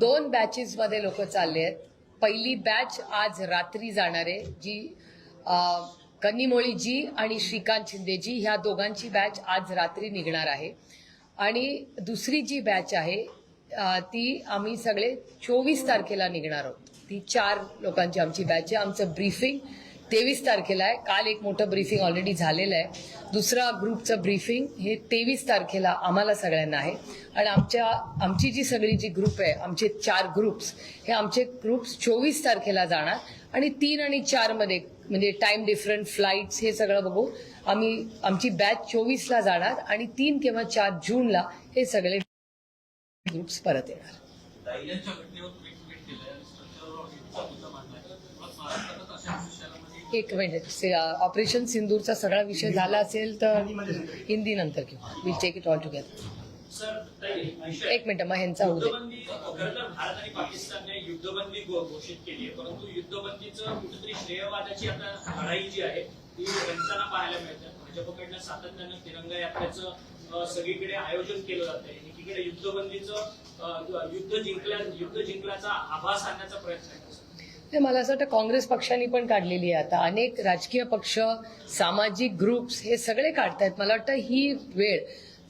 2 बॅचेसमध्ये लोक चालले आहेत. पहिली बॅच आज रात्री जाणार आहे, जी कन्नीमोळीजी आणि श्रीकांत शिंदेजी ह्या दोघांची बॅच आज रात्री निघणार आहे. आणि दुसरी जी बॅच आहे ती आम्ही सगळे 24 तारखेला निघणार आहोत. ती 4 लोकांची आमची बॅच आहे. आमचं ब्रीफिंग 23 तारखेला आहे. काल एक मोठं ब्रीफिंग ऑलरेडी झालेलं आहे. दुसरा ग्रुपचं ब्रीफिंग हे 23 तारखेला आम्हाला सगळ्यांना आहे. आणि आमची जी सगळी जी ग्रुप आहे, आमचे 4 ग्रुप्स, हे आमचे ग्रुप्स 24 तारखेला जाणार. आणि 3 आणि 4 मध्ये म्हणजे टाइम डिफरंट फ्लाईट्स हे सगळं बघू आमची बॅच 24ला जाणार आणि 3 किंवा 4 जूनला हे सगळे ग्रुप्स परत येणार. एक मिनिट, ऑपरेशन सिंदूरचा सगळा विषय झाला असेल तर हिंदी नंतर घेऊ. Will take it all together. एक मिनिट, मग ह्यांचा होऊ दे. खरं तर भारत आणि पाकिस्तानने युद्धबंदी घोषित केली आहे, परंतु युद्धबंदीचं कुठेतरी श्रेयवादाची आता लढाई जी आहे ती रंगताना पाहायला मिळते. भाजपकडनं सातत्यानं तिरंगा यात्रेचं सगळीकडे आयोजन केलं जातंय. एकीकडे युद्ध जिंकल्याचा आभास आणण्याचा प्रयत्न आहे. मला असं वाटतं काँग्रेस पक्षांनी पण काढलेली आहे. आता अनेक राजकीय पक्ष, सामाजिक ग्रुप्स हे सगळे काढतायत. मला वाटतं ही वेळ,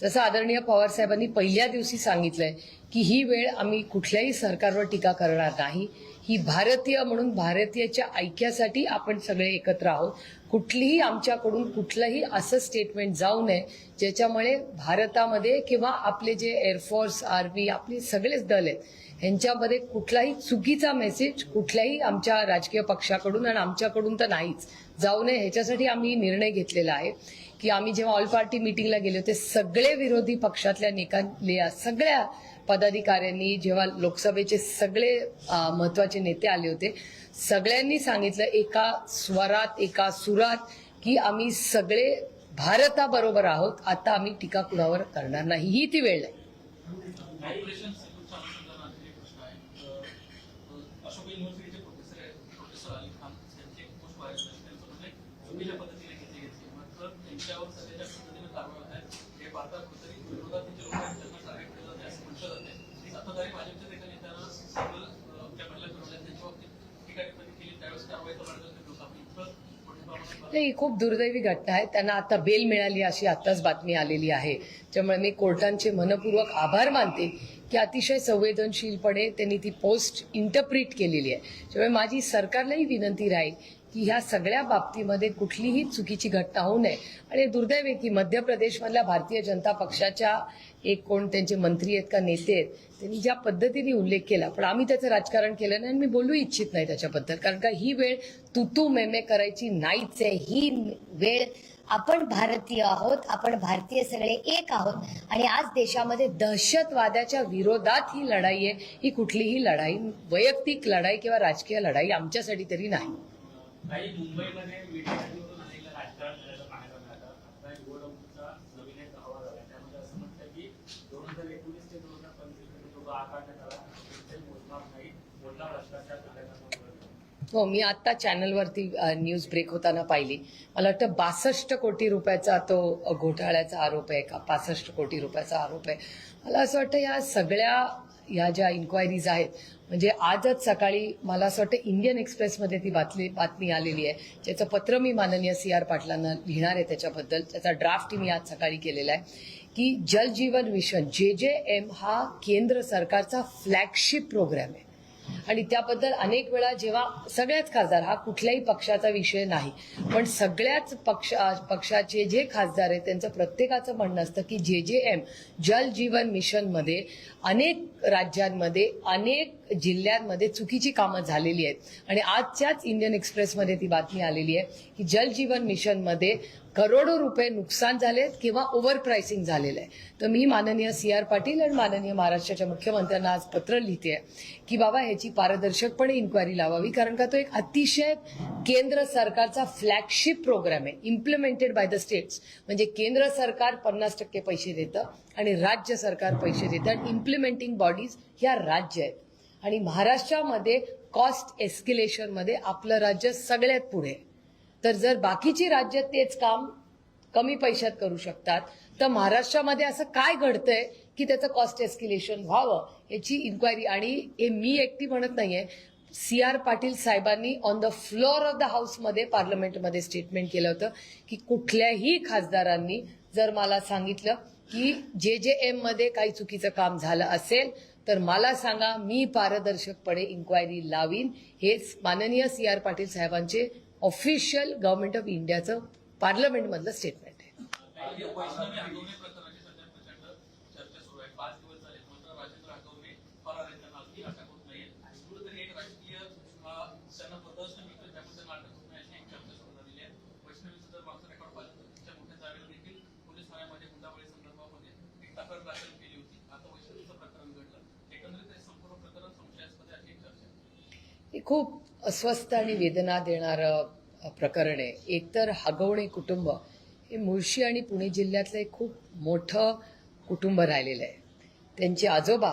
जसं आदरणीय पवार साहेबांनी पहिल्या दिवशी सांगितलंय की ही वेळ आम्ही कुठल्याही सरकारवर टीका करणार नाही. ही भारतीय म्हणून भारतीयाच्या ऐक्यासाठी आपण सगळे एकत्र आहोत. कुठलीही आमच्याकडून कुठलंही असं स्टेटमेंट जाऊ नये ज्याच्यामुळे भारतामध्ये किंवा आपले जे एअरफोर्स, आर्मी, आपले सगळेच दल आहेत ह्यांच्यामध्ये कुठलाही चुकीचा मेसेज कुठल्याही आमच्या राजकीय पक्षाकडून आणि आमच्याकडून तर नाहीच जाऊ नये. ह्याच्यासाठी आम्ही निर्णय घेतलेला आहे की आम्ही जेव्हा ऑल पार्टी मिटिंगला गेले होते, सगळे विरोधी पक्षातल्या सगळ्या पदाधिकाऱ्यांनी, जेव्हा लोकसभेचे सगळे महत्वाचे नेते आले होते, सगळ्यांनी सांगितलं एका स्वरात, एका सुरात की आम्ही सगळे भारताबरोबर आहोत. आता आम्ही टीका कुणावर करणार नाही. ही ती वेळ आहे. ही खूप दुर्दैवी घटना आहे. त्यांना आता बेल मिळाली अशी आताच बातमी आलेली आहे. त्यामुळे मी कोर्टांचे मनपूर्वक आभार मानते की अतिशय संवेदनशीलपणे त्यांनी ती पोस्ट इंटरप्रिट केलेली आहे. त्यामुळे माझी सरकारलाही विनंती राहील की ह्या सगळ्या बाबतीमध्ये कुठलीही चुकीची घटना होऊ नये. आणि दुर्दैव आहे की मध्य प्रदेशमधल्या भारतीय जनता पक्षाच्या एक कोण त्यांचे मंत्री आहेत का नेते आहेत, त्यांनी ज्या पद्धतीने उल्लेख केला, पण आम्ही त्याचं राजकारण केलं नाही आणि मी बोलू इच्छित नाही त्याच्याबद्दल. कारण का ही वेळ तू मेमे करायची नाहीच आहे. ही वेळ आपण भारतीय आहोत, आपण भारतीय सगळे एक आहोत. आणि आज देशामध्ये दहशतवादाच्या विरोधात ही लढाई आहे. ही कुठलीही लढाई, वैयक्तिक लढाई किंवा राजकीय लढाई आमच्यासाठी तरी नाही. मुंबईमध्ये मीडियावरून अनेक राजकारण झाल्याचं पाहायला मिळालं. आता निवडणुकीचा नवीन एक अहवाल आला, त्यामध्ये असं म्हणतं की 2019 ते 2025 जो आकारण्यात आला मोजमाप नाही, मोठा भ्रष्टाचार झाल्याचा. हो, मी आता चॅनलवरती न्यूज ब्रेक होताना पाहिली. मला वाटतं 62 कोटी रुपयाचा तो घोटाळ्याचा आरोप आहे का, 65 कोटी रुपयाचा आरोप आहे. मला असं वाटतं या ज्या इन्क्वायरीज आहेत, म्हणजे आजच सकाळी मला असं वाटतं इंडियन एक्सप्रेसमध्ये ती बातमी आलेली आहे, ज्याचं पत्र मी माननीय CR पाटलांना लिहिणार आहे. त्याच्याबद्दल त्याचा ड्राफ्ट मी आज सकाळी केलेला आहे की जल जीवन मिशन JJM हा केंद्र सरकारचा फ्लॅगशिप प्रोग्राम आहे. आणि त्याबद्दल अनेक वेळा जेव्हा सगळ्याच खासदार, हा कुठल्याही पक्षाचा विषय नाही, पण सगळ्याच पक्षाचे जे खासदार आहेत त्यांचं प्रत्येकाचं म्हणणं असतं की JJM जल जीवन मिशनमध्ये अनेक राज्यांमध्ये, अनेक जिल्ह्यांमध्ये चुकीची कामं झालेली आहेत. आणि आजच्याच इंडियन एक्सप्रेसमध्ये ती बातमी आलेली आहे की जल जीवन मिशनमध्ये करोडो रुपये नुकसान झालेत किंवा ओव्हर प्राइसिंग झालेलं आहे. तर मी माननीय CR पाटील आणि माननीय महाराष्ट्राच्या मुख्यमंत्र्यांना आज पत्र लिहिते की बाबा ह्याची पारदर्शकपणे इन्क्वायरी लावावी. कारण का तो एक अतिशय केंद्र सरकारचा फ्लॅगशिप प्रोग्राम आहे, इम्प्लिमेंटेड बाय द स्टेट्स. म्हणजे केंद्र सरकार 50% पैसे देतं आणि राज्य सरकार पैसे देतं आणि इम्प्लिमेंटिंग बॉडीज ह्या राज्य आहेत. आणि महाराष्ट्रामध्ये कॉस्ट एस्केलेशनमध्ये आपलं राज्य सगळ्यात पुढे आहे. तर जर बाकीची राज्य तेच काम कमी पैशात करू शकतात, तर महाराष्ट्रामध्ये असं काय घडतंय की त्याचं कॉस्ट एस्किलेशन व्हावं याची इन्क्वायरी. आणि हे मी एकटी म्हणत नाहीये, CR पाटील साहेबांनी on the floor of the हाऊसमध्ये पार्लमेंटमध्ये स्टेटमेंट केलं होतं की कुठल्याही खासदारांनी जर मला सांगितलं की JJM मध्ये काही चुकीचं काम झालं असेल तर मला सांगा, मी पारदर्शकपणे इन्क्वायरी लावीन. हेच माननीय CR पाटील साहेबांचे ऑफिशियल गव्हर्नमेंट ऑफ इंडियाचं पार्लमेंटमधलं स्टेटमेंट आहे. वैष्णवी हगवणे प्रकरणाची सध्या प्रचंड चर्चा सुरू आहे. 5 दिवस झाले मात्र राजेंद्र हगवणे फरार आहेत, त्यांना अजूनही अटक होत नाहीये. कुठेतरी एक राजकीय त्यांना प्रदर्शन मिळतं, त्यामुळे त्यांना अटक होत नाही अशी एक चर्चा सुरू झालेली आहे. वैष्णवीचं जर मागचं रेकॉर्ड पाहिलं तर तिच्या मोठ्या जावेला देखील पोलीस ठाण्यामध्ये हुंडाबळी संदर्भामध्ये एक तक्रार दाखल केली होती. आता वैष्णवीचं प्रकरण घडलं, एकंदरीत हे संपूर्ण प्रकरण संशयास्पद आहे अशी एक चर्चा आहे. हे खूप अस्वस्थ आणि वेदना देणारं प्रकरण आहे. एकतर हगवणे कुटुंब हे मुळशी आणि पुणे जिल्ह्यातलं एक खूप मोठं कुटुंब राहिलेलं आहे. त्यांचे आजोबा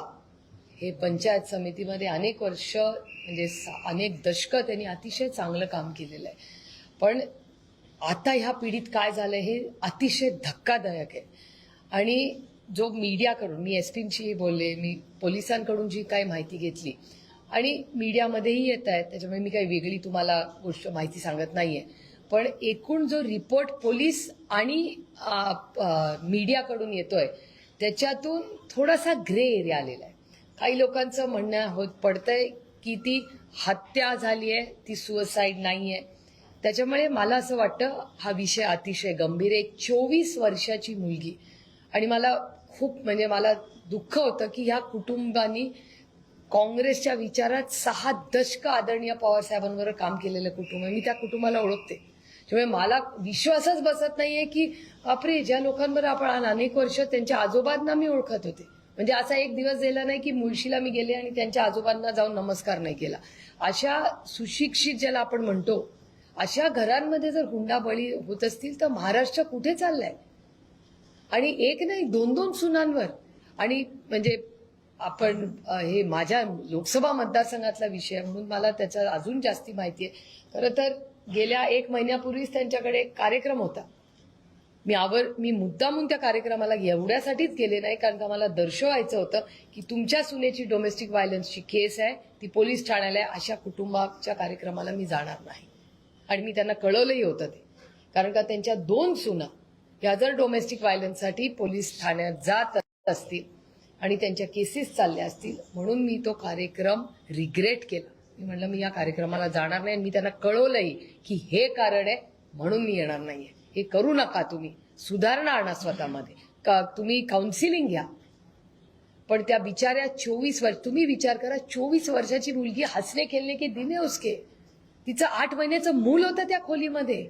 हे पंचायत समितीमध्ये अनेक वर्ष म्हणजे अनेक दशकं त्यांनी अतिशय चांगलं काम केलेलं आहे. पण आता ह्या पिढीत काय झालं हे अतिशय धक्कादायक आहे. आणि जो मीडियाकडून, मी SPंशी बोलले, मी पोलिसांकडून जी काही माहिती घेतली आणि मीडियामध्येही येत आहे, त्याच्यामुळे मी काही वेगळी तुम्हाला गोष्ट माहिती सांगत नाहीये. पण एकूण जो रिपोर्ट पोलीस आणि मीडियाकडून येतोय त्याच्यातून थोडासा ग्रे एरिया आलेला आहे. काही लोकांचं म्हणणं पडतंय की ती हत्या झाली आहे, ती सुसाईड नाही आहे. त्याच्यामुळे मला असं वाटतं हा विषय अतिशय गंभीर आहे. 24 वर्षाची मुलगी. आणि मला खूप म्हणजे मला दुःख होतं की ह्या कुटुंबानी काँग्रेसच्या विचारात 6 दशकं आदरणीय पवार साहेबांवर काम केलेलं कुटुंब आहे. मी त्या कुटुंबाला ओळखते. त्यामुळे मला विश्वासच बसत नाहीये की बापरे, ज्या लोकांवर आपण अनेक वर्ष त्यांच्या आजोबांना मी ओळखत होते, म्हणजे असा एक दिवस गेला नाही की मुळशीला मी गेले आणि त्यांच्या आजोबांना जाऊन नमस्कार नाही केला. अशा सुशिक्षित ज्याला आपण म्हणतो अशा घरांमध्ये जर हुंडाबळी होत असतील तर महाराष्ट्र कुठे चाललाय? आणि एक नाही 2-2 सुनांवर. आणि म्हणजे आपण हे माझ्या लोकसभा मतदारसंघातला विषय म्हणून मला त्याचा अजून जास्ती माहिती आहे. खरं तर गेल्या 1 महिन्यापूर्वीच त्यांच्याकडे एक कार्यक्रम होता. मी मुद्दामून त्या कार्यक्रमाला एवढ्यासाठीच गेले नाही, कारण का मला दर्शवायचं होतं की तुमच्या सुनेची डोमेस्टिक व्हायलन्सची केस आहे, ती पोलीस ठाण्याला आहे, अशा कुटुंबाच्या कार्यक्रमाला मी जाणार नाही. आणि मी त्यांना कळवलंही होतं ते, कारण का त्यांच्या 2 सुना या जर डोमेस्टिक व्हायलन्ससाठी पोलीस ठाण्यात जात असतील आणि त्यांच्या केसेस चालल्या असतील, म्हणून मी तो कार्यक्रम रिग्रेट केला. मी म्हणलं मी या कार्यक्रमाला जाणार नाही. आणि मी त्यांना कळवलंही की हे कारण आहे म्हणून मी येणार नाहीये. हे करू नका, तुम्ही सुधारणा आणा स्वतःमध्ये, तुम्ही काउन्सिलिंग घ्या. पण त्या बिचाऱ्या 24 वर्ष, तुम्ही विचार करा, 24 वर्षाची मुलगी हसने खेळणे के दिन है उसके. तिचं 8 महिन्याचं मूल होतं त्या खोलीमध्ये.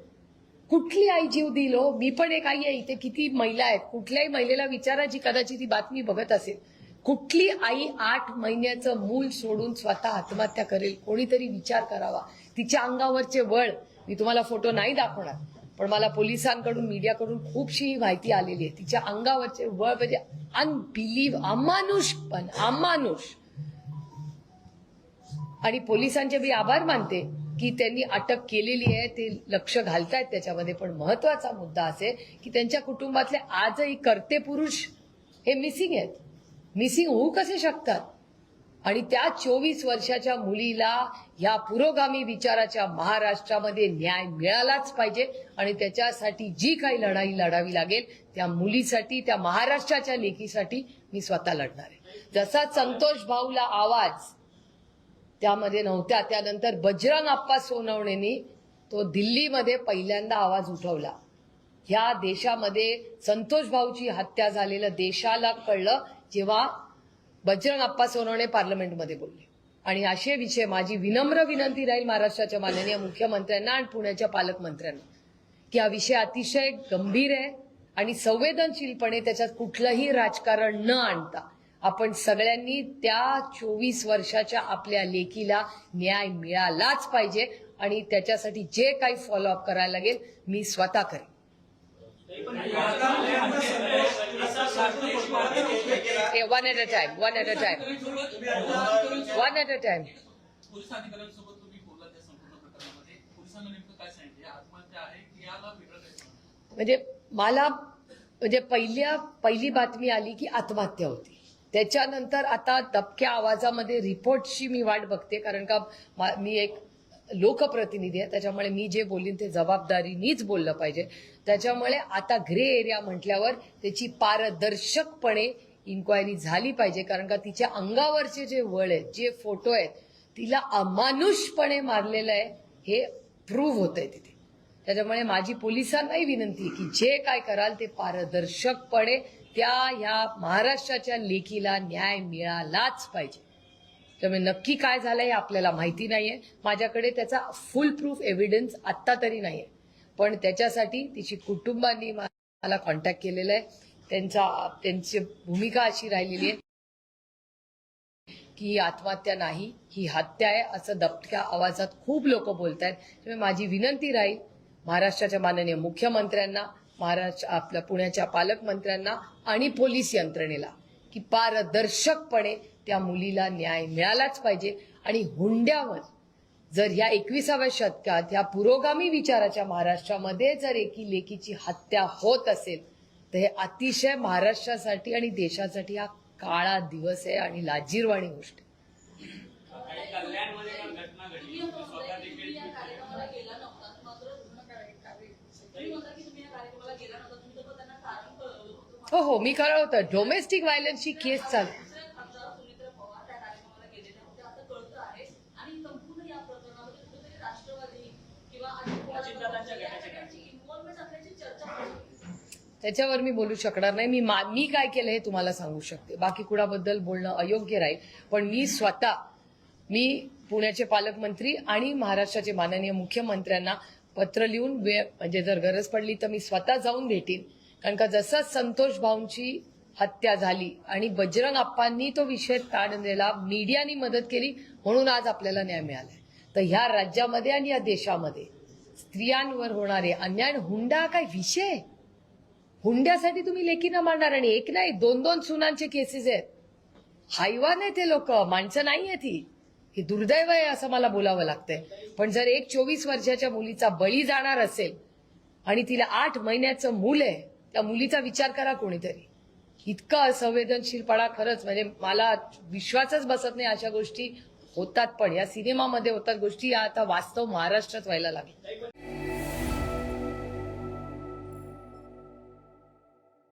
कुठली आई जीव दिल हो? मी पण एक आई आहे, इथे किती महिला आहेत, कुठल्याही महिलेला विचारा जी कदाचित ती बातमी बघत असेल, कुठली आई 8 महिन्याचं मूल सोडून स्वतः आत्महत्या करेल? कोणीतरी विचार करावा. तिच्या अंगावरचे वळ मी तुम्हाला फोटो नाही दाखवणार, पण मला पोलिसांकडून, मीडियाकडून खूपशी माहिती आलेली आहे. तिच्या अंगावरचे वळ म्हणजे अमानुष. आणि पोलिसांचे मी आभार मानते की त्यांनी अटक केलेली आहे, ते लक्ष घालतायत त्याच्यामध्ये. पण महत्वाचा मुद्दा असे की त्यांच्या कुटुंबातले आजही कर्ते पुरुष हे मिसिंग आहेत. मिसिंग होऊ कसे शकतात? आणि त्या 24 वर्षाच्या मुलीला या पुरोगामी विचाराच्या महाराष्ट्रामध्ये न्याय मिळालाच पाहिजे. आणि त्याच्यासाठी जी काही लढाई लढावी लागेल, त्या मुलीसाठी, त्या महाराष्ट्राच्या लेकीसाठी मी स्वतः लढणार आहे. जसा संतोष भाऊला आवाज त्यामध्ये नव्हत्या, त्यानंतर बजरंग अप्पा सोनवणेंनी तो दिल्लीमध्ये पहिल्यांदा आवाज उठवला. ह्या देशामध्ये संतोष भाऊची हत्या झालेलं देशाला कळलं जेव्हा बजरंग अप्पा सोनवणे पार्लमेंटमध्ये बोलले. आणि असे विषय, माझी विनम्र विनंती राहील महाराष्ट्राच्या माननीय मुख्यमंत्र्यांना आणि पुण्याच्या पालकमंत्र्यांना की हा विषय अतिशय गंभीर आहे आणि संवेदनशीलपणे त्याच्यात कुठलंही राजकारण न आणता आपण सगळ्यांनी त्या 24 वर्षाच्या आपल्या लेकीला न्याय मिळालाच पाहिजे. आणि त्याच्यासाठी जे काही फॉलोअप करायला लागेल मी स्वतः करेन. One at a time. Police अधिकाऱ्यांसोबत तुम्ही बोलला त्या संपूर्ण प्रकरणामध्ये, पोलिसांना नेमकं काय सांगितलं? आत्महत्या आहे की याला वेगळं काय सांगितलं? म्हणजे मला म्हणजे पहिली बातमी आली की आत्महत्या होती. त्याच्यानंतर आता दबक्या आवाजामध्ये रिपोर्टची मी वाट बघते, कारण का मी एक लोकप्रतिनिधी आहे, त्याच्यामुळे मी जे बोलीन ते जबाबदारीनीच बोललं पाहिजे. त्याच्यामुळे आता ग्रे एरिया म्हटल्यावर त्याची पारदर्शकपणे इन्क्वायरी झाली पाहिजे, कारण का तिच्या अंगावरचे जे वळ आहेत, जे फोटो आहेत, तिला अमानुषपणे मारलेलं आहे हे प्रूव्ह होत आहे तिथे. त्याच्यामुळे माझी पोलिसांनाही विनंती आहे की जे काय कराल ते पारदर्शकपणे ह्या महाराष्ट्राच्या लेकीला न्याय मिळालाच पाहिजे. त्यामुळे नक्की काय झालंय हे आपल्याला माहिती नाहीये. माझ्याकडे त्याचा फुल प्रूफ एव्हिडन्स आत्ता तरी नाहीये, पण त्याच्यासाठी तिची कुटुंबांनी मला कॉन्टॅक्ट केलेला आहे. त्यांची भूमिका अशी राहिलेली आहे की ही आत्महत्या नाही, ही हत्या आहे असं दबक्या आवाजात खूप लोक बोलत आहेत. त्यामुळे माझी विनंती राहील महाराष्ट्राच्या माननीय मुख्यमंत्र्यांना, आपल्या पुण्याच्या पालकमंत्र्यांना आणि पोलीस यंत्रणेला की पारदर्शकपणे त्या मुलीला न्याय मिळालाच पाहिजे. आणि हुंड्यावर जर ह्या 21व्या शतकात ह्या पुरोगामी विचाराच्या महाराष्ट्रामध्ये जर एकी लेकीची हत्या होत असेल तर हे अतिशय महाराष्ट्रासाठी आणि देशासाठी हा काळा दिवस आहे आणि लाजिरवाणी गोष्ट आहे. काही कल्याणमध्ये पण घटना घडली, स्वतः देखील हो मी कळलं होतं. डोमेस्टिक व्हायलन्सची केस चालू. त्याच्यावर मी बोलू शकणार नाही. मी काय केलं हे तुम्हाला सांगू शकते, बाकी कुणाबद्दल बोलणं अयोग्य राहील. पण मी पुण्याचे पालकमंत्री आणि महाराष्ट्राचे माननीय मुख्यमंत्र्यांना पत्र लिहून म्हणजे जर गरज पडली तर मी स्वतः जाऊन भेटीन. कारण का जसं संतोष भाऊंची हत्या झाली आणि बजरंग अप्पांनी तो विषय ताणलेला, मीडियानी मदत केली म्हणून आज आपल्याला न्याय मिळालाय. तर ह्या राज्यामध्ये आणि या देशामध्ये स्त्रियांवर होणारे अन्याय, हुंडा काय विषय? हुंड्यासाठी तुम्ही लेकीनं मारणार, आणि एक नाही 2-2 सुनांचे केसेस आहेत. हैवान आहे ते लोक, माणसं नाही आहेत ही. हे दुर्दैव आहे असं मला बोलावं लागतंय. पण जर एक 24 वर्षाच्या मुलीचा बळी जाणार असेल आणि तिला 8 महिन्याचं मूल आहे, त्या मुलीचा विचार करा कोणीतरी. इतका असंवेदनशीलपणा खरंच म्हणजे मला विश्वासच बसत नाही. अशा गोष्टी होतात, पण या सिनेमामध्ये होतात गोष्टी, या आता वास्तव महाराष्ट्रात व्हायला लागल्या.